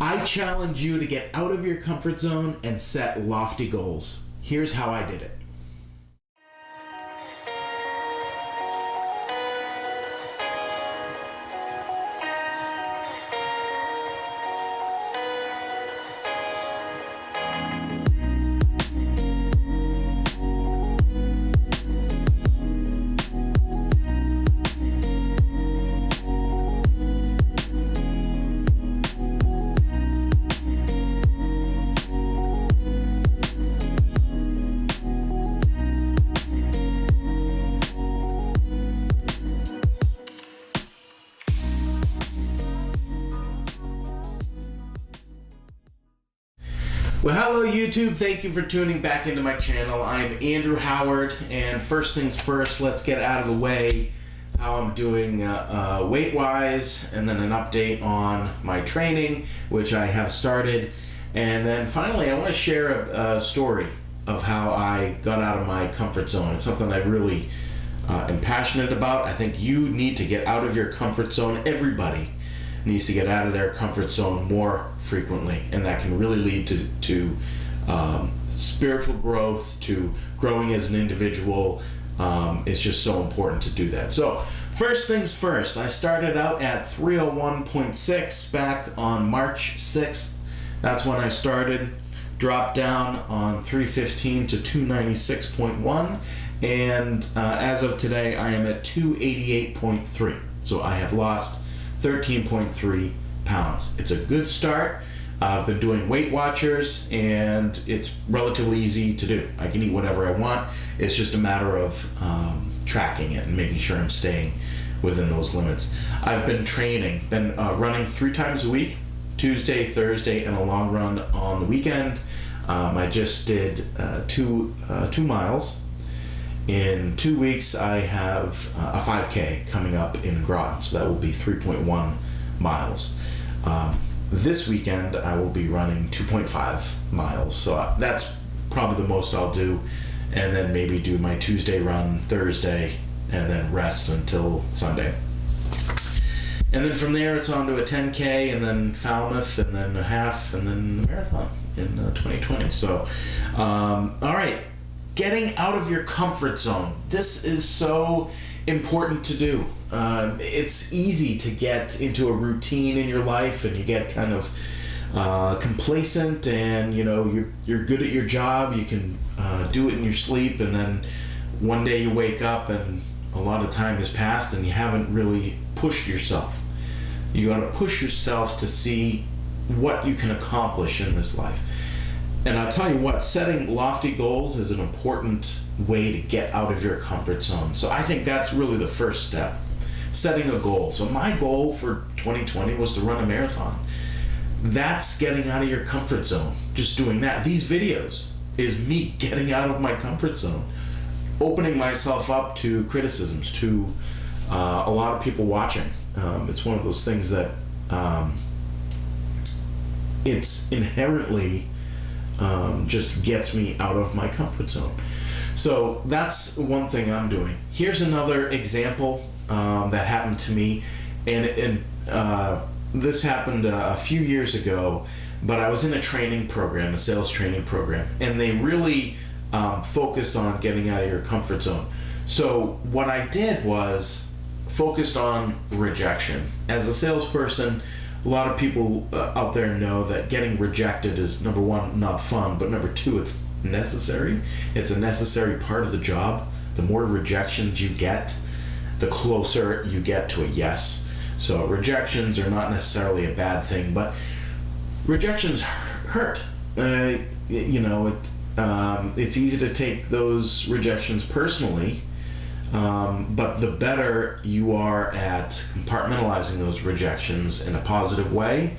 I challenge you to get out of your comfort zone and set lofty goals. Here's how I did it. Well, hello YouTube. Thank you for tuning back into my channel. I'm Andrew Howard, and first things first, let's get out of the way how I'm doing weight-wise, and then an update on my training, which I have started. And then finally, I want to share a story of how I got out of my comfort zone. It's something I really am passionate about. I think you need to get out of your comfort zone. Everybody needs to get out of their comfort zone more frequently, and that can really lead to spiritual growth, to growing as an individual. It's just so important to do that. So first things first, I started out at 301.6 back on March 6th. That's when I started. Dropped down on 315 to 296.1, and as of today I am at 288.3. So I have lost 13.3 pounds. It's a good start. I've been doing Weight Watchers, and it's relatively easy to do. I can eat whatever I want. It's just a matter of tracking it and making sure I'm staying within those limits. I've been training, running 3 times a week, Tuesday, Thursday, and a long run on the weekend. I just did 2 miles. In 2 weeks, I have a 5K coming up in Groton, so that will be 3.1 miles. This weekend, I will be running 2.5 miles, so that's probably the most I'll do, and then maybe do my Tuesday run Thursday, and then rest until Sunday. And then from there, it's on to a 10K, and then Falmouth, and then a half, and then the marathon in 2020. So, all right. Getting out of your comfort zone. This is so important to do. It's easy to get into a routine in your life, and you get kind of complacent, and you're good at your job. You can do it in your sleep, and then one day you wake up and a lot of time has passed and you haven't really pushed yourself. You got to push yourself to see what you can accomplish in this life. And I'll tell you what, setting lofty goals is an important way to get out of your comfort zone. So I think that's really the first step, setting a goal. So my goal for 2020 was to run a marathon. That's getting out of your comfort zone, just doing that. These videos is me getting out of my comfort zone, opening myself up to criticisms, to a lot of people watching. It's one of those things that it's inherently just gets me out of my comfort zone. So that's one thing I'm doing. Here's another example that happened to me, and this happened a few years ago, but I was in a training program, a sales training program, and they really focused on getting out of your comfort zone. So what I did was focused on rejection. As a salesperson, a lot of people out there know that getting rejected is, number one, not fun, but number two, it's necessary. It's a necessary part of the job. The more rejections you get, the closer you get to a yes. So rejections are not necessarily a bad thing, but rejections hurt. It's easy to take those rejections personally, but the better you are at compartmentalizing those rejections in a positive way,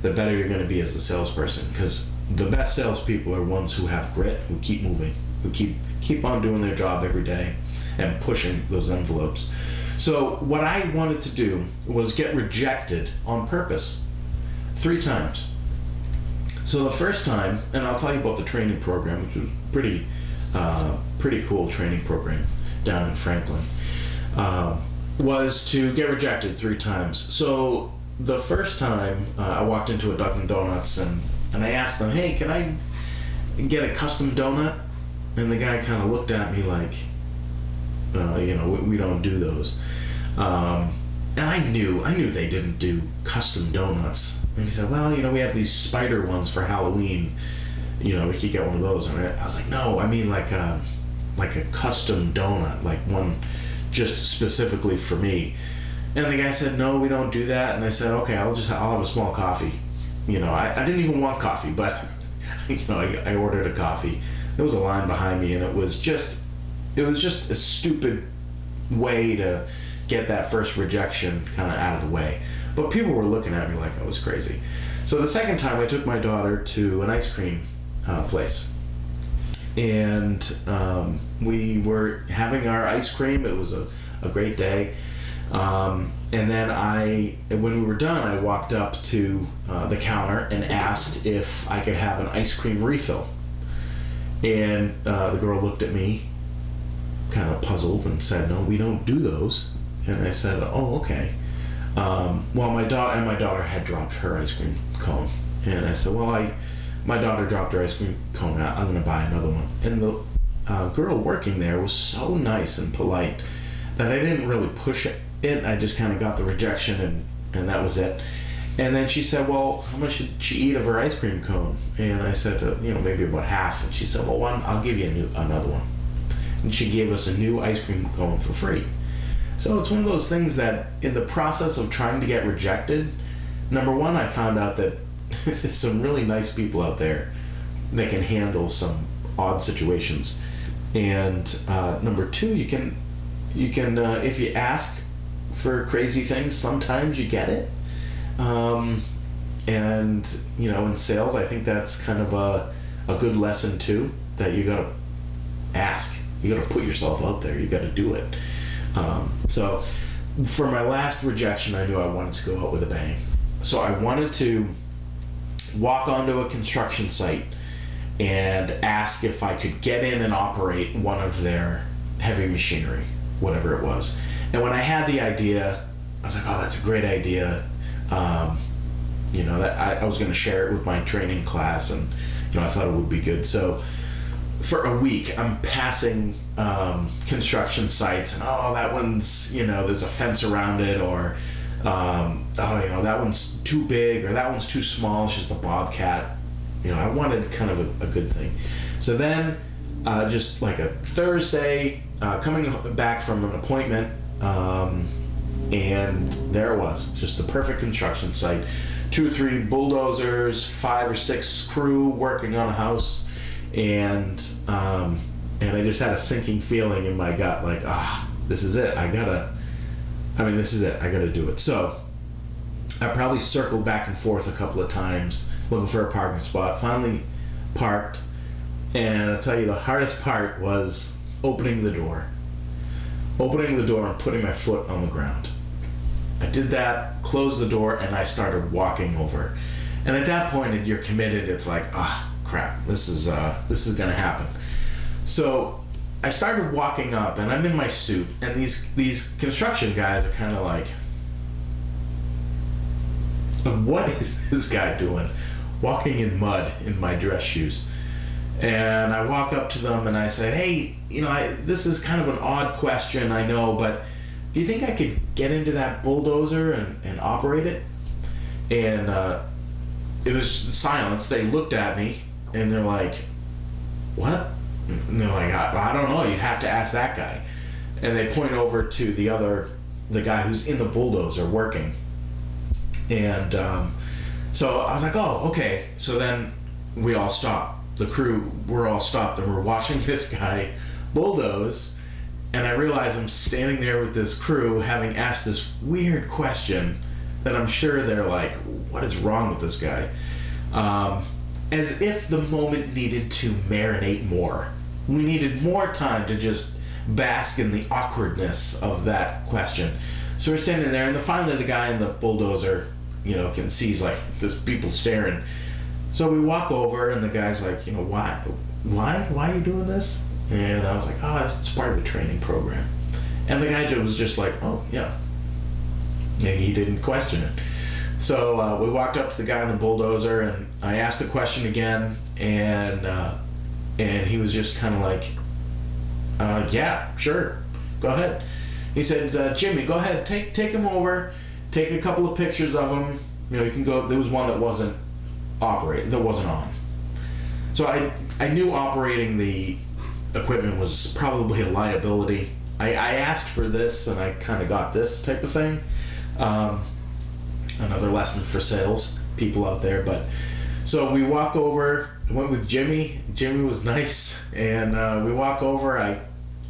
the better you're going to be as a salesperson. Because the best salespeople are ones who have grit, who keep moving, who keep on doing their job every day and pushing those envelopes. So what I wanted to do was get rejected on purpose 3 times. So the first time, and I'll tell you about the training program, which was pretty cool training program down in Franklin, was to get rejected 3 times. So the first time I walked into a Dunkin' Donuts and I asked them, hey, can I get a custom donut? And the guy kind of looked at me like, we don't do those. And I knew they didn't do custom donuts. And he said, well, we have these spider ones for Halloween. We could get one of those. And I was like, no, I mean like a custom donut, like one just specifically for me. And the guy said, no, we don't do that. And I said, okay, I'll have a small coffee. I didn't even want coffee, but I ordered a coffee. There was a line behind me, and it was just a stupid way to get that first rejection kind of out of the way. But people were looking at me like I was crazy. So the second time I took my daughter to an ice cream place. And we were having our ice cream. It was a great day. And then when we were done, I walked up to the counter and asked if I could have an ice cream refill. And the girl looked at me kind of puzzled and said, no, we don't do those. And I said, oh, okay. Well, my daughter had dropped her ice cream cone. And I said, well, my daughter dropped her ice cream cone. I'm going to buy another one. And the girl working there was so nice and polite that I didn't really push it. I just kind of got the rejection, and that was it. And then she said, well, how much did she eat of her ice cream cone? And I said, maybe about half. And she said, well, I'll give you another one. And she gave us a new ice cream cone for free. So it's one of those things that in the process of trying to get rejected, number one, I found out that there's some really nice people out there that can handle some odd situations. And number two, you can if you ask for crazy things, sometimes you get it. And in sales, I think that's kind of a good lesson too, that you gotta ask. You gotta put yourself out there. You gotta do it. So for my last rejection, I knew I wanted to go out with a bang. So I wanted to walk onto a construction site and ask if I could get in and operate one of their heavy machinery, whatever it was. And when I had the idea, I was like, oh, that's a great idea. That I was going to share it with my training class, and I thought it would be good. So for a week, I'm passing construction sites, and that one's there's a fence around it, or that one's too big, or that one's too small. It's just a bobcat. I wanted kind of a good thing. So then, just like a Thursday, coming back from an appointment. And there it was, just the perfect construction site. 2 or 3 bulldozers, 5 or 6 crew working on a house, and I just had a sinking feeling in my gut, like, this is it. I gotta do it. So I probably circled back and forth a couple of times looking for a parking spot. Finally parked, and I'll tell you, the hardest part was opening the door and putting my foot on the ground. I did that, closed the door, and I started walking over. And at that point, you're committed. It's like, crap, this is gonna happen. So I started walking up, and I'm in my suit, and these construction guys are kind of like, what is this guy doing? Walking in mud in my dress shoes. And I walk up to them and I said, hey, this is kind of an odd question, I know, but do you think I could get into that bulldozer and operate it? And it was silence. They looked at me and they're like, what? And they're like, I don't know, you'd have to ask that guy. And they point over to the guy who's in the bulldozer working. And so I was like, oh, okay. So then we all stopped. The crew, we're all stopped, and we're watching this guy bulldoze, and I realize I'm standing there with this crew having asked this weird question that I'm sure they're like, what is wrong with this guy? As if the moment needed to marinate more. We needed more time to just bask in the awkwardness of that question. So we're standing there, and finally the guy in the bulldozer, can see, like, there's people staring. So we walk over, and the guy's like, why are you doing this? And I was like, it's part of the training program. And the guy was just like, oh, yeah. He didn't question it. So we walked up to the guy on the bulldozer, and I asked the question again, and he was just kind of like, yeah, sure, go ahead. He said, Jimmy, go ahead, take him over, take a couple of pictures of him. You can go. There was one that wasn't on. So I knew operating the equipment was probably a liability. I asked for this, and I kind of got this type of thing. Another lesson for sales people out there. But so we walk over. I went with Jimmy. Jimmy was nice, and we walk over. I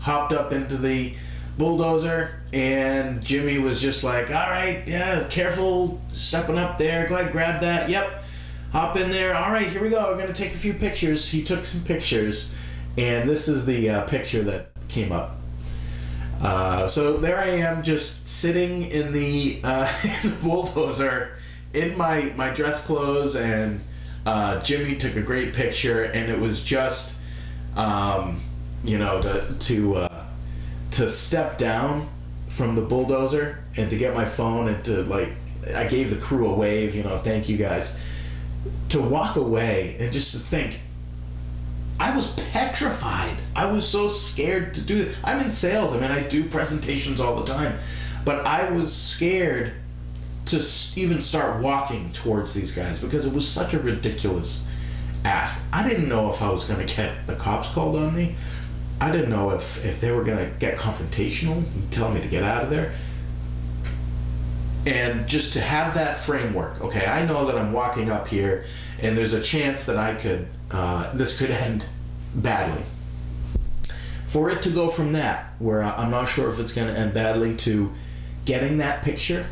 hopped up into the bulldozer, and Jimmy was just like, all right, yeah, careful stepping up there. Go ahead, grab that. Yep. Hop in there. All right, here we go. We're going to take a few pictures. He took some pictures, and this is the picture that came up. So there I am, just sitting in the, in the bulldozer in my dress clothes, and Jimmy took a great picture, and it was just, to step down from the bulldozer and to get my phone and to I gave the crew a wave, thank you guys. To walk away and just to think, I was petrified. I was so scared to do it. I'm in sales. I do presentations all the time, but I was scared to even start walking towards these guys because it was such a ridiculous ask. I didn't know if I was going to get the cops called on me. I didn't know if they were going to get confrontational and tell me to get out of there. And just to have that framework, okay, I know that I'm walking up here and there's a chance that this could end badly. For it to go from that, where I'm not sure if it's going to end badly, to getting that picture,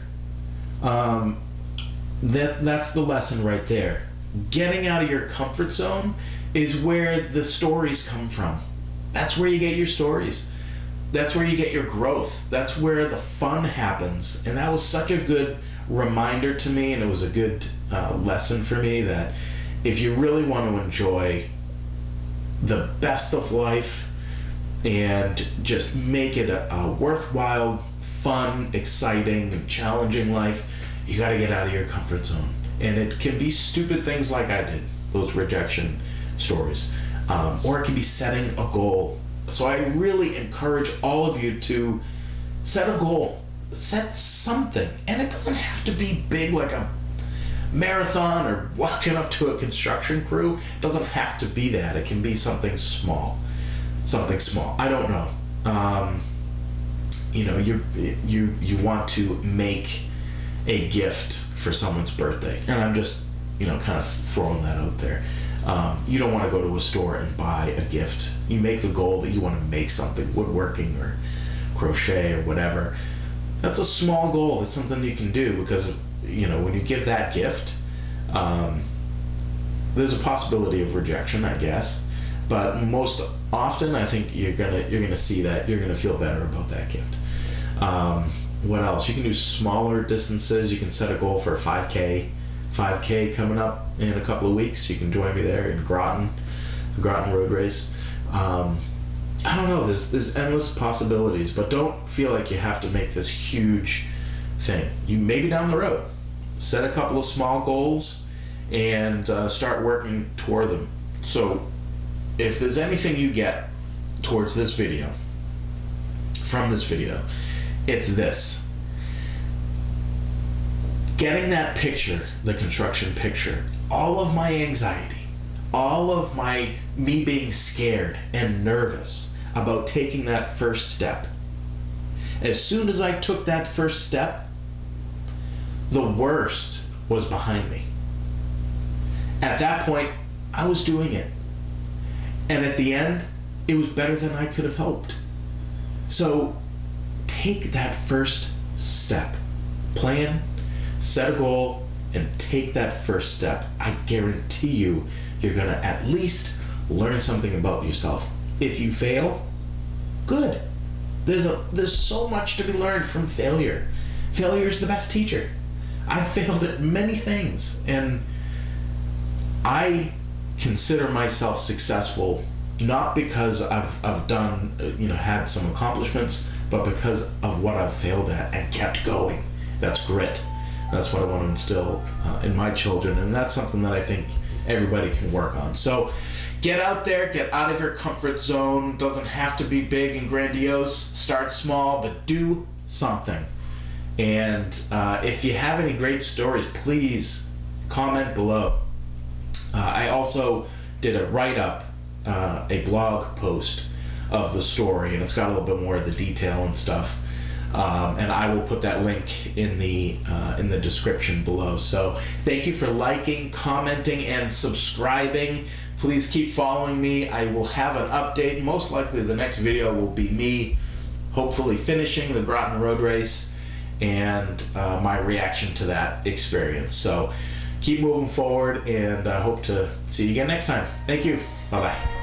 that's the lesson right there. Getting out of your comfort zone is where the stories come from. That's where you get your stories. That's where you get your growth. That's where the fun happens. And that was such a good reminder to me, and it was a good lesson for me that if you really want to enjoy the best of life and just make it a worthwhile, fun, exciting, and challenging life, you got to get out of your comfort zone. And it can be stupid things like I did, those rejection stories. Or it can be setting a goal. So I really encourage all of you to set a goal. Set something. And it doesn't have to be big like a marathon or walking up to a construction crew. It doesn't have to be that. It can be something small. Something small. I don't know. You want to make a gift for someone's birthday. And I'm just, kind of throwing that out there. You don't want to go to a store and buy a gift. You make the goal that you want to make something, woodworking or crochet or whatever. That's a small goal. That's something you can do because, when you give that gift, there's a possibility of rejection, I guess. But most often, I think you're gonna see that you're gonna feel better about that gift. What else? You can do smaller distances. You can set a goal for a 5K. 5K coming up in a couple of weeks. You can join me there in Groton, the Groton Road Race. I don't know. There's endless possibilities, but don't feel like you have to make this huge thing. You maybe down the road, set a couple of small goals and start working toward them. So, if there's anything you get towards this video, from this video, it's this. Getting that picture, the construction picture, all of my anxiety, all of me being scared and nervous about taking that first step. As soon as I took that first step, the worst was behind me. At that point, I was doing it. And at the end, it was better than I could have hoped. So take that first step. Plan, set a goal, and take that first step. I guarantee you're going to at least learn something about yourself. If you fail, good. There's so much to be learned from failure. Failure is the best teacher. I've failed at many things, and I consider myself successful not because I've done, had some accomplishments, but because of what I've failed at and kept going. That's grit. That's what I want to instill in my children, and that's something that I think everybody can work on. So get out there, get out of your comfort zone. Doesn't have to be big and grandiose. Start small, but do something. And if you have any great stories, please comment below. I also did a write-up, a blog post of the story, and it's got a little bit more of the detail and stuff. And I will put that link in the description below. So thank you for liking, commenting, and subscribing. Please keep following me. I will have an update. Most likely the next video will be me hopefully finishing the Groton Road Race and my reaction to that experience. So keep moving forward, and I hope to see you again next time. Thank you. Bye-bye.